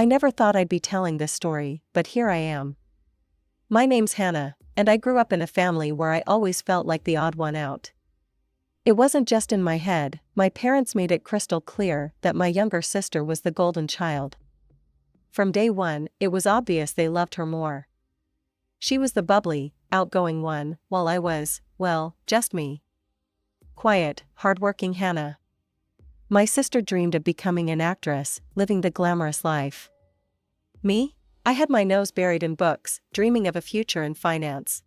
I never thought I'd be telling this story, but here I am. My name's Hannah, and I grew up in a family where I always felt like the odd one out. It wasn't just in my head, my parents made it crystal clear that my younger sister was the golden child. From day one, it was obvious they loved her more. She was the bubbly, outgoing one, while I was, well, just me. Quiet, hardworking Hannah. My sister dreamed of becoming an actress, living the glamorous life. Me? I had my nose buried in books, dreaming of a future in finance.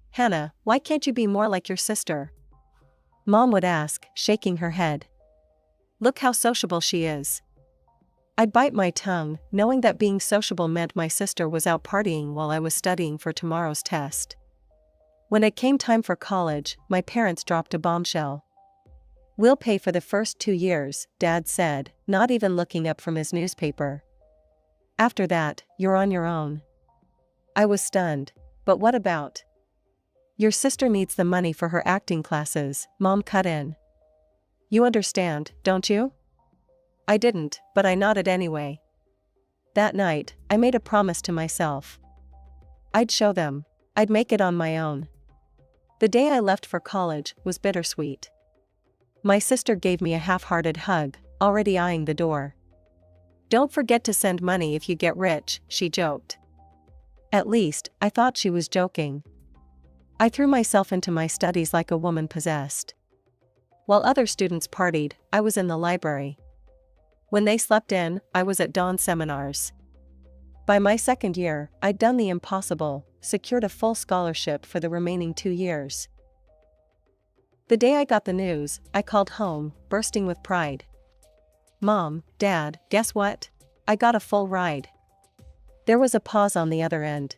Hannah, why can't you be more like your sister? Mom would ask, shaking her head. Look how sociable she is. I'd bite my tongue, knowing that being sociable meant my sister was out partying while I was studying for tomorrow's test. When it came time for college, my parents dropped a bombshell. We'll pay for the first 2 years, Dad said, not even looking up from his newspaper. After that, you're on your own. I was stunned. But what about? Your sister needs the money for her acting classes, Mom cut in. You understand, don't you? I didn't, but I nodded anyway. That night, I made a promise to myself. I'd show them. I'd make it on my own. The day I left for college was bittersweet. My sister gave me a half-hearted hug, already eyeing the door. Don't forget to send money if you get rich, she joked. At least, I thought she was joking. I threw myself into my studies like a woman possessed. While other students partied, I was in the library. When they slept in, I was at dawn seminars. By my second year, I'd done the impossible, secured a full scholarship for the remaining 2 years. The day I got the news, I called home, bursting with pride. Mom, Dad, guess what? I got a full ride. There was a pause on the other end.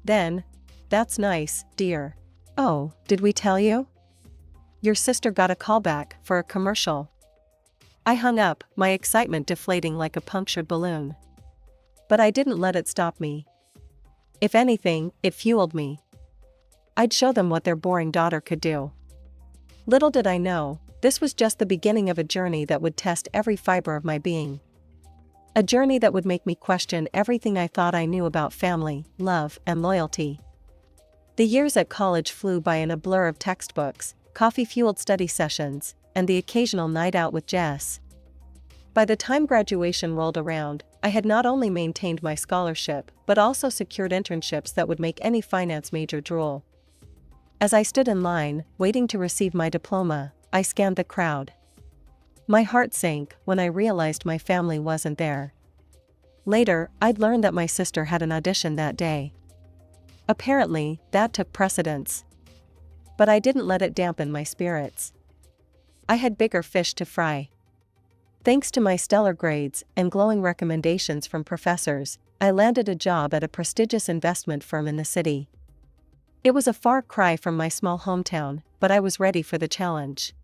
Then, that's nice, dear. Oh, did we tell you? Your sister got a callback for a commercial. I hung up, my excitement deflating like a punctured balloon. But I didn't let it stop me. If anything, it fueled me. I'd show them what their boring daughter could do. Little did I know, this was just the beginning of a journey that would test every fiber of my being. A journey that would make me question everything I thought I knew about family, love, and loyalty. The years at college flew by in a blur of textbooks, coffee-fueled study sessions, and the occasional night out with Jess. By the time graduation rolled around, I had not only maintained my scholarship, but also secured internships that would make any finance major drool. As I stood in line, waiting to receive my diploma, I scanned the crowd. My heart sank when I realized my family wasn't there. Later, I'd learned that my sister had an audition that day. Apparently, that took precedence. But I didn't let it dampen my spirits. I had bigger fish to fry. Thanks to my stellar grades and glowing recommendations from professors, I landed a job at a prestigious investment firm in the city. It was a far cry from my small hometown, but I was ready for the challenge.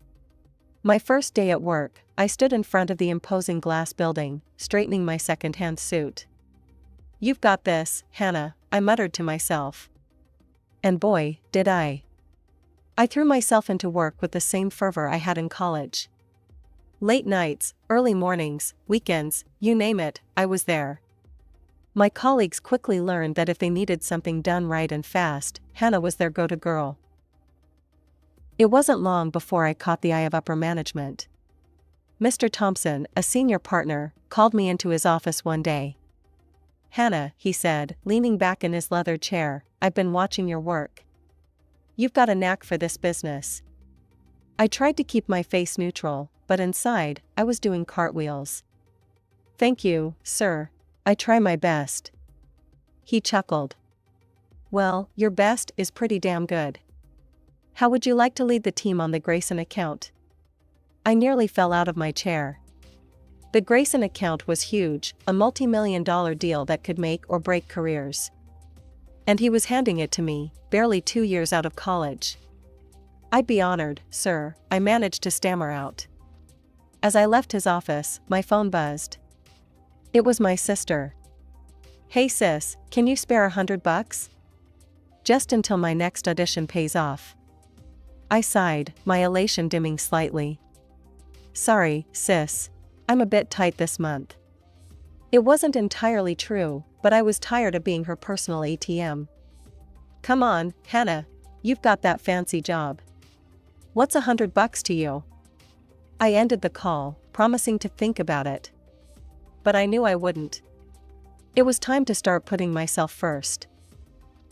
My first day at work, I stood in front of the imposing glass building, straightening my second-hand suit. "You've got this, Hannah," I muttered to myself. And boy, did I. I threw myself into work with the same fervor I had in college. Late nights, early mornings, weekends, you name it, I was there. My colleagues quickly learned that if they needed something done right and fast, Hannah was their go-to girl. It wasn't long before I caught the eye of upper management. Mr. Thompson, a senior partner, called me into his office one day. "Hannah," he said, leaning back in his leather chair, "I've been watching your work. You've got a knack for this business." I tried to keep my face neutral, but inside, I was doing cartwheels. "Thank you, sir. I try my best." He chuckled. "Well, your best is pretty damn good. How would you like to lead the team on the Grayson account?" I nearly fell out of my chair. The Grayson account was huge, a multi-million-dollar deal that could make or break careers. And he was handing it to me, barely 2 years out of college. "I'd be honored, sir," I managed to stammer out. As I left his office, my phone buzzed. It was my sister. "Hey sis, can you spare $100? Just until my next audition pays off." I sighed, my elation dimming slightly. "Sorry, sis. I'm a bit tight this month." It wasn't entirely true, but I was tired of being her personal ATM. Come on, Hannah. You've got that fancy job. What's $100 to you? I ended the call, promising to think about it. But I knew I wouldn't. It was time to start putting myself first.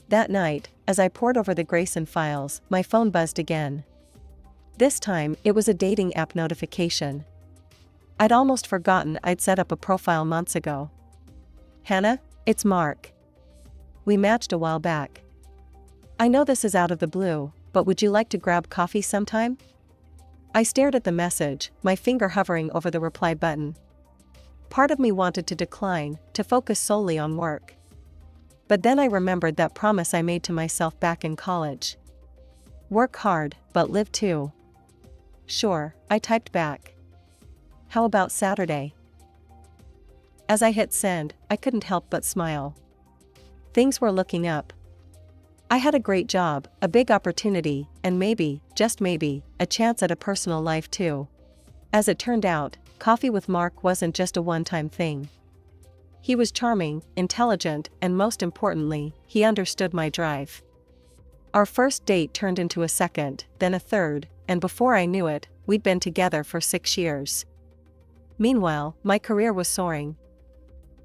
That night, as I pored over the Grayson files, my phone buzzed again. This time, it was a dating app notification. I'd almost forgotten I'd set up a profile months ago. Hannah, it's Mark. We matched a while back. I know this is out of the blue, but would you like to grab coffee sometime? I stared at the message, my finger hovering over the reply button. Part of me wanted to decline, to focus solely on work. But then I remembered that promise I made to myself back in college. Work hard, but live too. Sure, I typed back. How about Saturday? As I hit send, I couldn't help but smile. Things were looking up. I had a great job, a big opportunity, and maybe, just maybe, a chance at a personal life too. As it turned out, coffee with Mark wasn't just a one-time thing. He was charming, intelligent, and most importantly, he understood my drive. Our first date turned into a second, then a third, and before I knew it, we'd been together for 6 years. Meanwhile, my career was soaring.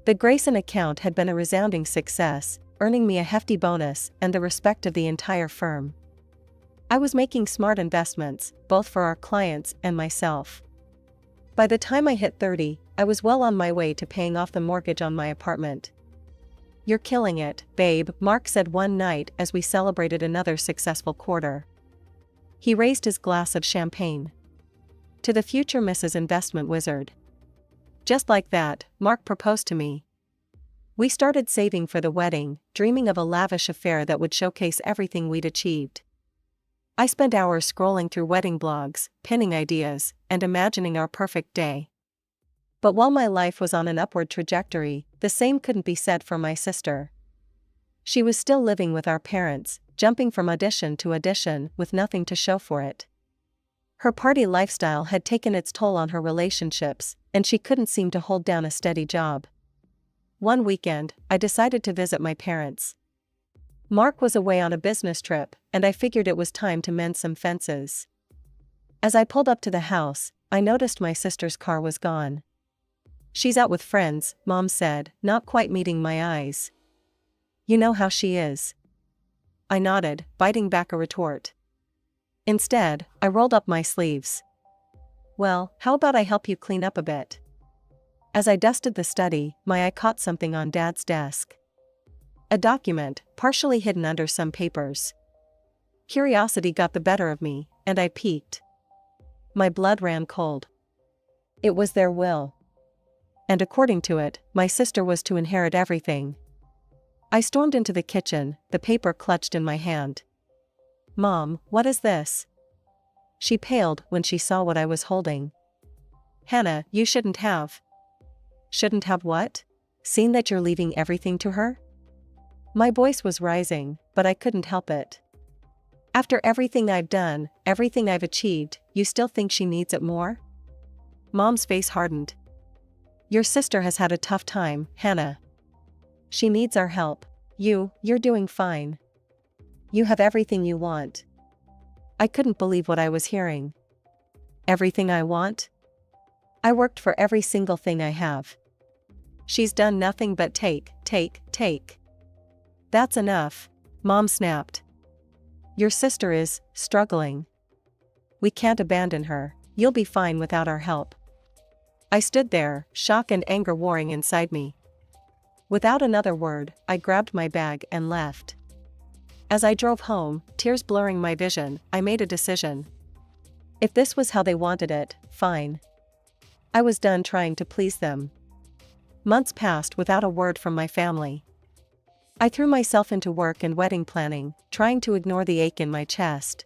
The Grayson account had been a resounding success, earning me a hefty bonus and the respect of the entire firm. I was making smart investments, both for our clients and myself. By the time I hit 30, I was well on my way to paying off the mortgage on my apartment. You're killing it, babe, Mark said one night as we celebrated another successful quarter. He raised his glass of champagne. To the future Mrs. Investment Wizard. Just like that, Mark proposed to me. We started saving for the wedding, dreaming of a lavish affair that would showcase everything we'd achieved. I spent hours scrolling through wedding blogs, pinning ideas, and imagining our perfect day. But while my life was on an upward trajectory, the same couldn't be said for my sister. She was still living with our parents, jumping from audition to audition with nothing to show for it. Her party lifestyle had taken its toll on her relationships, and she couldn't seem to hold down a steady job. One weekend, I decided to visit my parents. Mark was away on a business trip, and I figured it was time to mend some fences. As I pulled up to the house, I noticed my sister's car was gone. She's out with friends, Mom said, not quite meeting my eyes. You know how she is. I nodded, biting back a retort. Instead, I rolled up my sleeves. Well, how about I help you clean up a bit? As I dusted the study, my eye caught something on Dad's desk. A document, partially hidden under some papers. Curiosity got the better of me, and I peeked. My blood ran cold. It was their will. And according to it, my sister was to inherit everything. I stormed into the kitchen, the paper clutched in my hand. Mom, what is this? She paled when she saw what I was holding. Hannah, you shouldn't have. Shouldn't have what? Seen that you're leaving everything to her? My voice was rising, but I couldn't help it. After everything I've done, everything I've achieved, you still think she needs it more? Mom's face hardened. Your sister has had a tough time, Hannah. She needs our help. You're doing fine. You have everything you want. I couldn't believe what I was hearing. Everything I want? I worked for every single thing I have. She's done nothing but take. That's enough, Mom snapped. Your sister is struggling. We can't abandon her. You'll be fine without our help. I stood there, shock and anger warring inside me. Without another word, I grabbed my bag and left. As I drove home, tears blurring my vision, I made a decision. If this was how they wanted it, fine. I was done trying to please them. Months passed without a word from my family. I threw myself into work and wedding planning, trying to ignore the ache in my chest.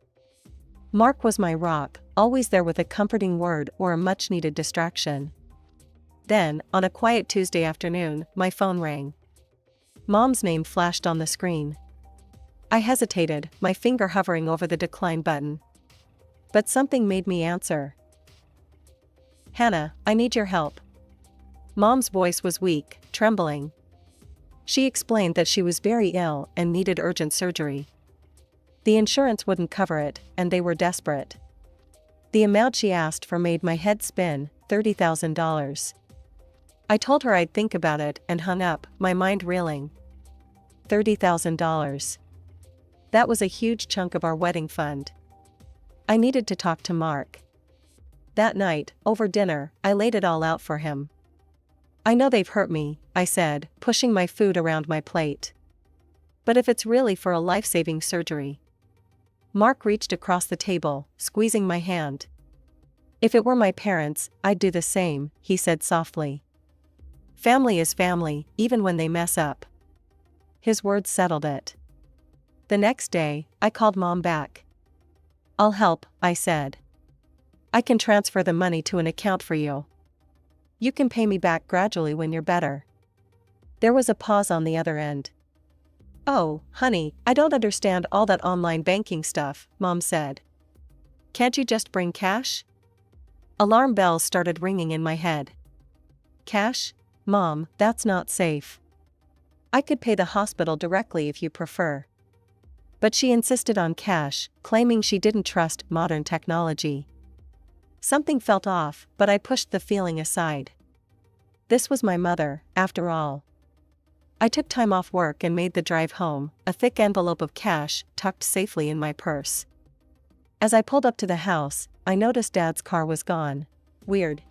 Mark was my rock, always there with a comforting word or a much-needed distraction. Then, on a quiet Tuesday afternoon, my phone rang. Mom's name flashed on the screen. I hesitated, my finger hovering over the decline button. But something made me answer. Hannah, I need your help. Mom's voice was weak, trembling. She explained that she was very ill and needed urgent surgery. The insurance wouldn't cover it, and they were desperate. The amount she asked for made my head spin, $30,000. I told her I'd think about it and hung up, my mind reeling. $30,000. That was a huge chunk of our wedding fund. I needed to talk to Mark. That night, over dinner, I laid it all out for him. I know they've hurt me, I said, pushing my food around my plate. But if it's really for a life-saving surgery. Mark reached across the table, squeezing my hand. If it were my parents, I'd do the same, he said softly. Family is family, even when they mess up. His words settled it. The next day, I called Mom back. I'll help, I said. I can transfer the money to an account for you. You can pay me back gradually when you're better. There was a pause on the other end. Oh, honey, I don't understand all that online banking stuff, Mom said. Can't you just bring cash? Alarm bells started ringing in my head. Cash? Mom, that's not safe. I could pay the hospital directly if you prefer. But she insisted on cash, claiming she didn't trust modern technology. Something felt off, but I pushed the feeling aside. This was my mother, after all. I took time off work and made the drive home, a thick envelope of cash tucked safely in my purse. As I pulled up to the house, I noticed Dad's car was gone. Weird.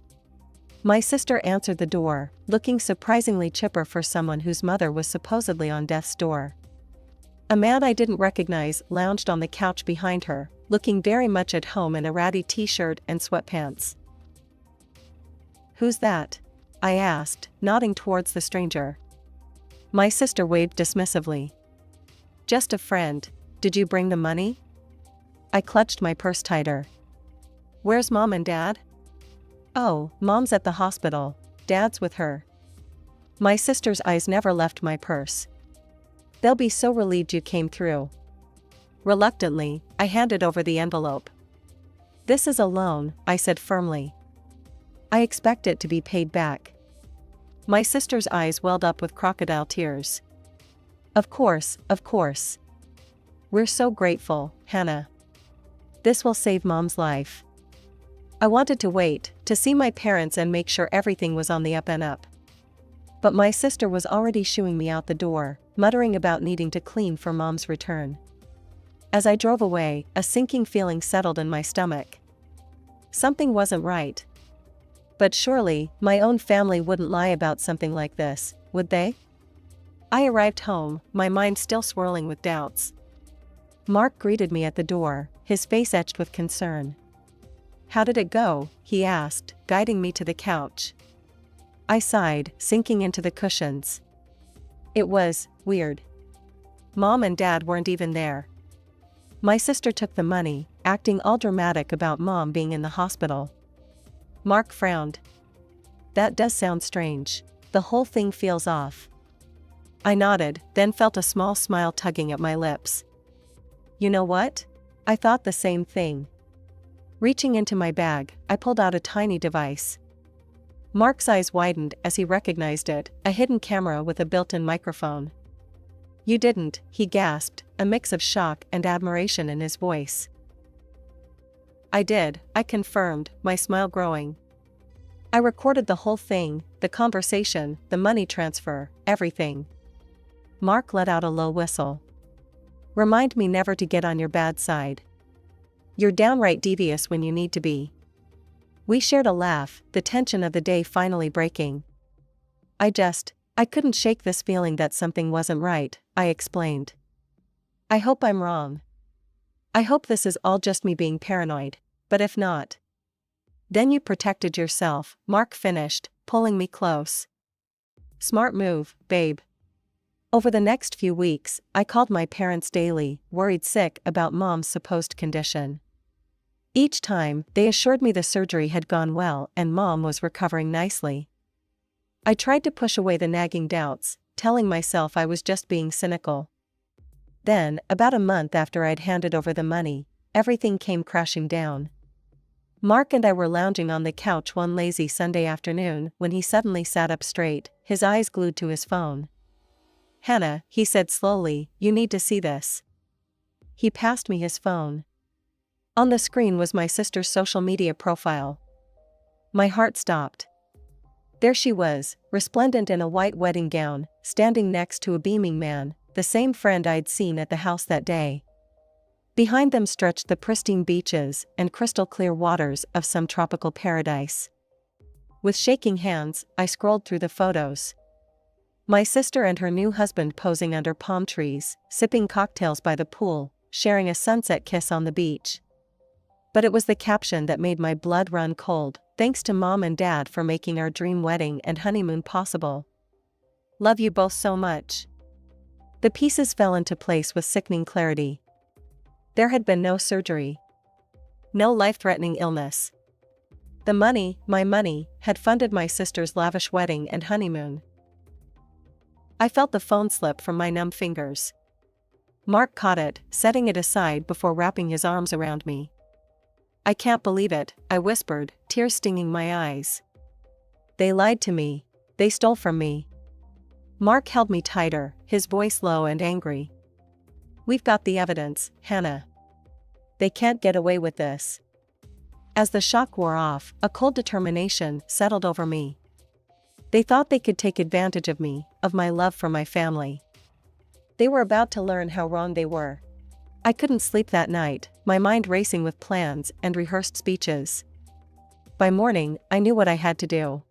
My sister answered the door, looking surprisingly chipper for someone whose mother was supposedly on death's door. A man I didn't recognize lounged on the couch behind her, looking very much at home in a ratty t-shirt and sweatpants. Who's that? I asked, nodding towards the stranger. My sister waved dismissively. Just a friend. Did you bring the money? I clutched my purse tighter. Where's Mom and Dad? Oh, Mom's at the hospital. Dad's with her. My sister's eyes never left my purse. They'll be so relieved you came through. Reluctantly, I handed over the envelope. This is a loan, I said firmly. I expect it to be paid back. My sister's eyes welled up with crocodile tears. Of course, of course. We're so grateful, Hannah. This will save Mom's life. I wanted to wait, to see my parents and make sure everything was on the up and up. But my sister was already shooing me out the door, muttering about needing to clean for Mom's return. As I drove away, a sinking feeling settled in my stomach. Something wasn't right. But surely, my own family wouldn't lie about something like this, would they? I arrived home, my mind still swirling with doubts. Mark greeted me at the door, his face etched with concern. How did it go? He asked, guiding me to the couch. I sighed, sinking into the cushions. It was weird. Mom and Dad weren't even there. My sister took the money, acting all dramatic about Mom being in the hospital. Mark frowned. That does sound strange. The whole thing feels off. I nodded, then felt a small smile tugging at my lips. You know what? I thought the same thing. Reaching into my bag, I pulled out a tiny device. Mark's eyes widened as he recognized it, a hidden camera with a built-in microphone. You didn't, he gasped, a mix of shock and admiration in his voice. I did, I confirmed, my smile growing. I recorded the whole thing, the conversation, the money transfer, everything. Mark let out a low whistle. Remind me never to get on your bad side. You're downright devious when you need to be. We shared a laugh, the tension of the day finally breaking. I couldn't shake this feeling that something wasn't right, I explained. I hope I'm wrong. I hope this is all just me being paranoid, but if not. Then you protected yourself, Mark finished, pulling me close. Smart move, babe. Over the next few weeks, I called my parents daily, worried sick about Mom's supposed condition. Each time, they assured me the surgery had gone well and Mom was recovering nicely. I tried to push away the nagging doubts, telling myself I was just being cynical. Then, about a month after I'd handed over the money, everything came crashing down. Mark and I were lounging on the couch one lazy Sunday afternoon when he suddenly sat up straight, his eyes glued to his phone. "Hannah," he said slowly, "you need to see this." He passed me his phone. On the screen was my sister's social media profile. My heart stopped. There she was, resplendent in a white wedding gown, standing next to a beaming man, the same friend I'd seen at the house that day. Behind them stretched the pristine beaches and crystal-clear waters of some tropical paradise. With shaking hands, I scrolled through the photos. My sister and her new husband posing under palm trees, sipping cocktails by the pool, sharing a sunset kiss on the beach. But it was the caption that made my blood run cold. "Thanks to Mom and Dad for making our dream wedding and honeymoon possible. Love you both so much." The pieces fell into place with sickening clarity. There had been no surgery. No life-threatening illness. The money, my money, had funded my sister's lavish wedding and honeymoon. I felt the phone slip from my numb fingers. Mark caught it, setting it aside before wrapping his arms around me. "I can't believe it," I whispered, tears stinging my eyes. "They lied to me. They stole from me." Mark held me tighter, his voice low and angry. "We've got the evidence, Hannah. They can't get away with this." As the shock wore off, a cold determination settled over me. They thought they could take advantage of me, of my love for my family. They were about to learn how wrong they were. I couldn't sleep that night, my mind racing with plans and rehearsed speeches. By morning, I knew what I had to do.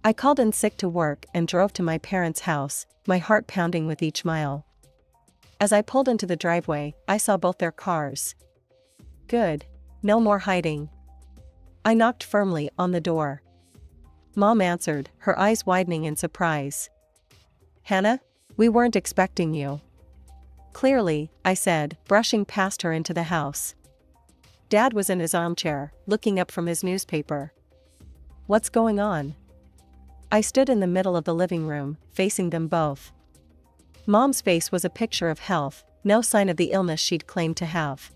I called in sick to work and drove to my parents' house, my heart pounding with each mile. As I pulled into the driveway, I saw both their cars. Good. No more hiding. I knocked firmly on the door. Mom answered, her eyes widening in surprise. "Hannah, we weren't expecting you." "Clearly," I said, brushing past her into the house. Dad was in his armchair, looking up from his newspaper. "What's going on?" I stood in the middle of the living room, facing them both. Mom's face was a picture of health, no sign of the illness she'd claimed to have.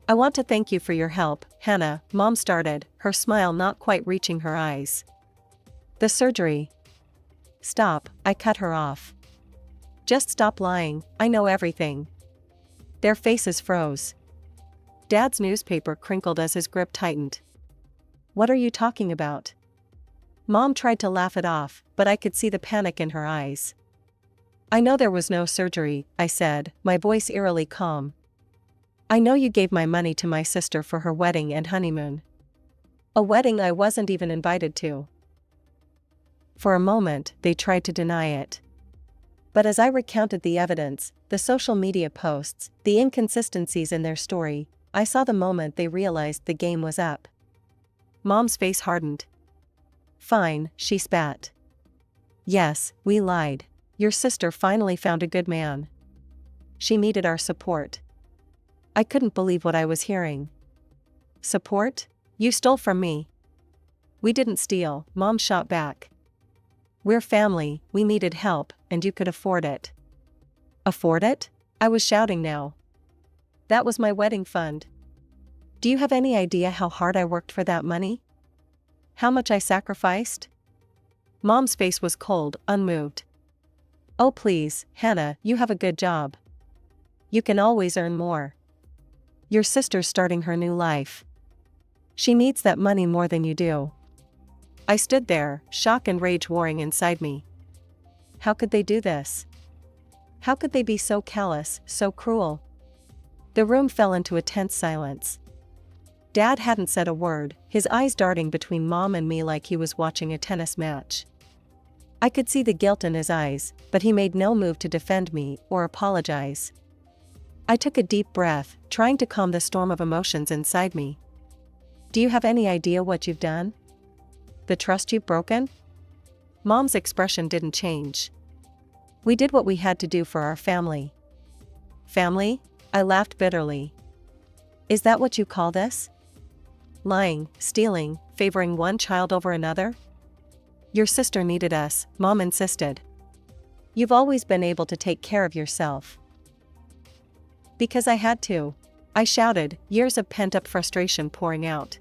"I want to thank you for your help, Hannah," Mom started, her smile not quite reaching her eyes. "The surgery." "Stop," I cut her off. "Just stop lying, I know everything." Their faces froze. Dad's newspaper crinkled as his grip tightened. "What are you talking about?" Mom tried to laugh it off, but I could see the panic in her eyes. "I know there was no surgery," I said, my voice eerily calm. "I know you gave my money to my sister for her wedding and honeymoon. A wedding I wasn't even invited to." For a moment, they tried to deny it. But as I recounted the evidence, the social media posts, the inconsistencies in their story, I saw the moment they realized the game was up. Mom's face hardened. "Fine," she spat. "Yes, we lied. Your sister finally found a good man. She needed our support." I couldn't believe what I was hearing. "Support? You stole from me." "We didn't steal," Mom shot back. "We're family, we needed help, and you could afford it." "Afford it?" I was shouting now. "That was my wedding fund. Do you have any idea how hard I worked for that money? How much I sacrificed?" Mom's face was cold, unmoved. "Oh please, Hannah, you have a good job. You can always earn more. Your sister's starting her new life. She needs that money more than you do." I stood there, shock and rage warring inside me. How could they do this? How could they be so callous, so cruel? The room fell into a tense silence. Dad hadn't said a word, his eyes darting between Mom and me like he was watching a tennis match. I could see the guilt in his eyes, but he made no move to defend me or apologize. I took a deep breath, trying to calm the storm of emotions inside me. "Do you have any idea what you've done? The trust you've broken?" Mom's expression didn't change. "We did what we had to do for our family." "Family?" I laughed bitterly. "Is that what you call this? Lying, stealing, favoring one child over another?" "Your sister needed us," Mom insisted. "You've always been able to take care of yourself." "Because I had to," I shouted, years of pent-up frustration pouring out.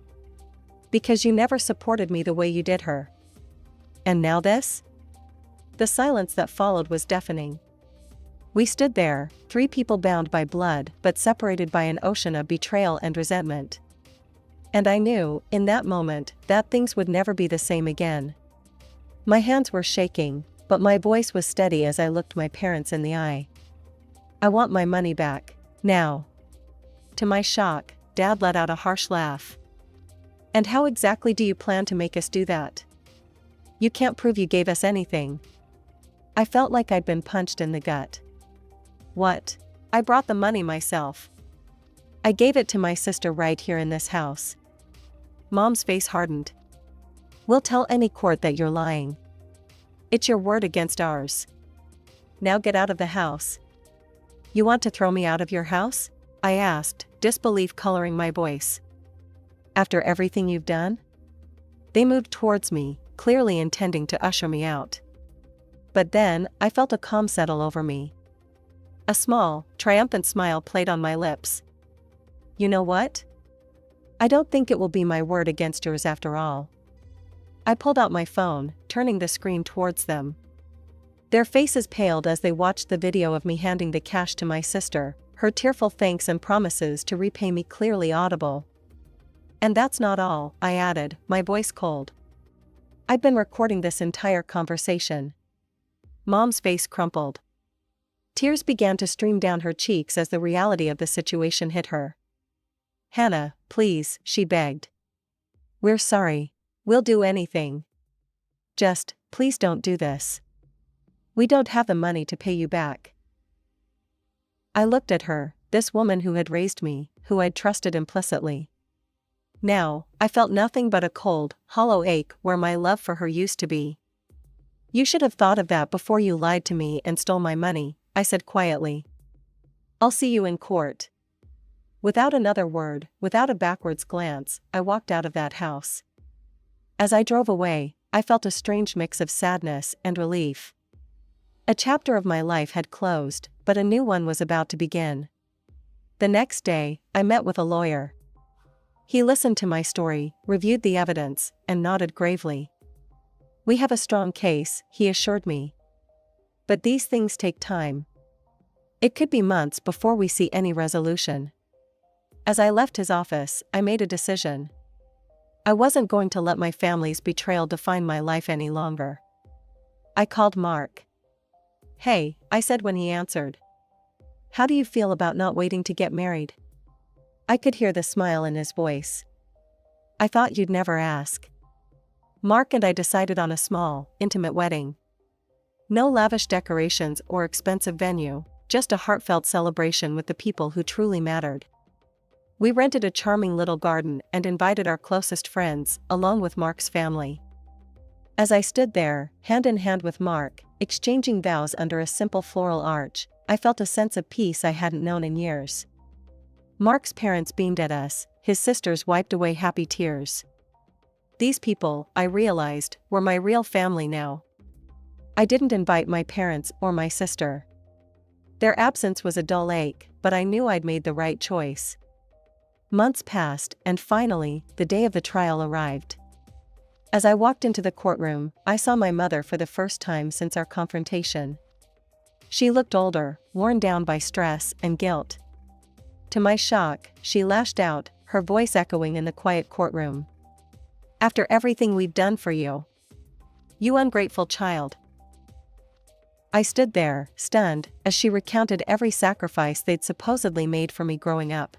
Because you never supported me the way you did her. And now this? The silence that followed was deafening. We stood there, three people bound by blood but separated by an ocean of betrayal and resentment. And I knew, in that moment, that things would never be the same again. My hands were shaking, but my voice was steady as I looked my parents in the eye. I want my money back, now. To my shock, Dad let out a harsh laugh. And how exactly do you plan to make us do that? You can't prove you gave us anything. I felt like I'd been punched in the gut. What? I brought the money myself. I gave it to my sister right here in this house. Mom's face hardened. We'll tell any court that you're lying. It's your word against ours. Now get out of the house. You want to throw me out of your house? I asked, disbelief coloring my voice. After everything you've done? They moved towards me, clearly intending to usher me out. But then, I felt a calm settle over me. A small, triumphant smile played on my lips. You know what? I don't think it will be my word against yours after all. I pulled out my phone, turning the screen towards them. Their faces paled as they watched the video of me handing the cash to my sister, her tearful thanks and promises to repay me clearly audible. And that's not all, I added, my voice cold. I've been recording this entire conversation. Mom's face crumpled. Tears began to stream down her cheeks as the reality of the situation hit her. Hannah, please, she begged. We're sorry. We'll do anything. Just, please don't do this. We don't have the money to pay you back. I looked at her, this woman who had raised me, who I'd trusted implicitly. Now, I felt nothing but a cold, hollow ache where my love for her used to be. You should have thought of that before you lied to me and stole my money, I said quietly. I'll see you in court. Without another word, without a backwards glance, I walked out of that house. As I drove away, I felt a strange mix of sadness and relief. A chapter of my life had closed, but a new one was about to begin. The next day, I met with a lawyer. He listened to my story, reviewed the evidence, and nodded gravely. We have a strong case, he assured me. But these things take time. It could be months before we see any resolution. As I left his office, I made a decision. I wasn't going to let my family's betrayal define my life any longer. I called Mark. Hey, I said when he answered. How do you feel about not waiting to get married? I could hear the smile in his voice. I thought you'd never ask. Mark and I decided on a small, intimate wedding. No lavish decorations or expensive venue, just a heartfelt celebration with the people who truly mattered. We rented a charming little garden and invited our closest friends, along with Mark's family. As I stood there, hand in hand with Mark, exchanging vows under a simple floral arch, I felt a sense of peace I hadn't known in years. Mark's parents beamed at us, his sisters wiped away happy tears. These people, I realized, were my real family now. I didn't invite my parents or my sister. Their absence was a dull ache, but I knew I'd made the right choice. Months passed, and finally, the day of the trial arrived. As I walked into the courtroom, I saw my mother for the first time since our confrontation. She looked older, worn down by stress and guilt. To my shock, she lashed out, her voice echoing in the quiet courtroom. After everything we've done for you. You ungrateful child. I stood there, stunned, as she recounted every sacrifice they'd supposedly made for me growing up.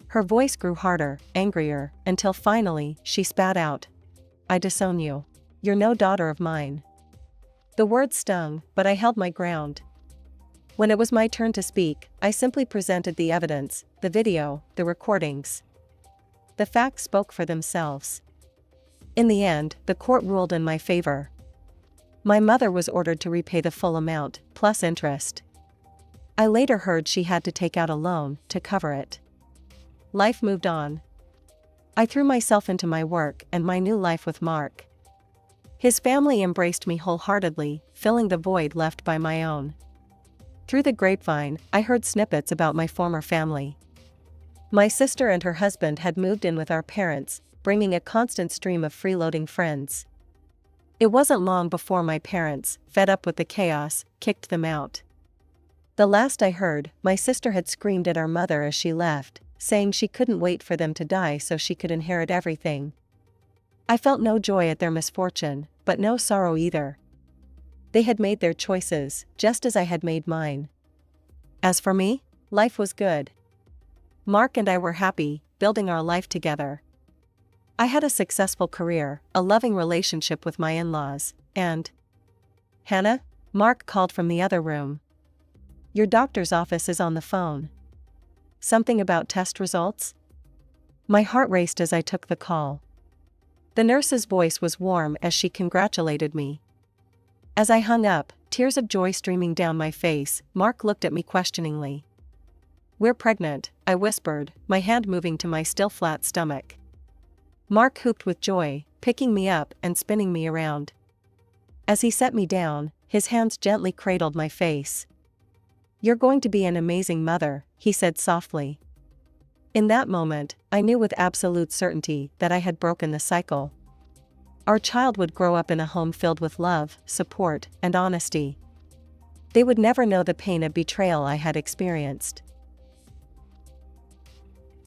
Her voice grew harder, angrier, until finally, she spat out. I disown you. You're no daughter of mine. The words stung, but I held my ground. When it was my turn to speak, I simply presented the evidence, the video, the recordings. The facts spoke for themselves. In the end, the court ruled in my favor. My mother was ordered to repay the full amount, plus interest. I later heard she had to take out a loan to cover it. Life moved on. I threw myself into my work and my new life with Mark. His family embraced me wholeheartedly, filling the void left by my own. Through the grapevine, I heard snippets about my former family. My sister and her husband had moved in with our parents, bringing a constant stream of freeloading friends. It wasn't long before my parents, fed up with the chaos, kicked them out. The last I heard, my sister had screamed at our mother as she left, saying she couldn't wait for them to die so she could inherit everything. I felt no joy at their misfortune, but no sorrow either. They had made their choices, just as I had made mine. As for me, life was good. Mark and I were happy, building our life together. I had a successful career, a loving relationship with my in-laws, and... Hannah? Mark called from the other room. Your doctor's office is on the phone. Something about test results? My heart raced as I took the call. The nurse's voice was warm as she congratulated me. As I hung up, tears of joy streaming down my face, Mark looked at me questioningly. We're pregnant, I whispered, my hand moving to my still flat stomach. Mark whooped with joy, picking me up and spinning me around. As he set me down, his hands gently cradled my face. You're going to be an amazing mother, he said softly. In that moment, I knew with absolute certainty that I had broken the cycle. Our child would grow up in a home filled with love, support, and honesty. They would never know the pain of betrayal I had experienced.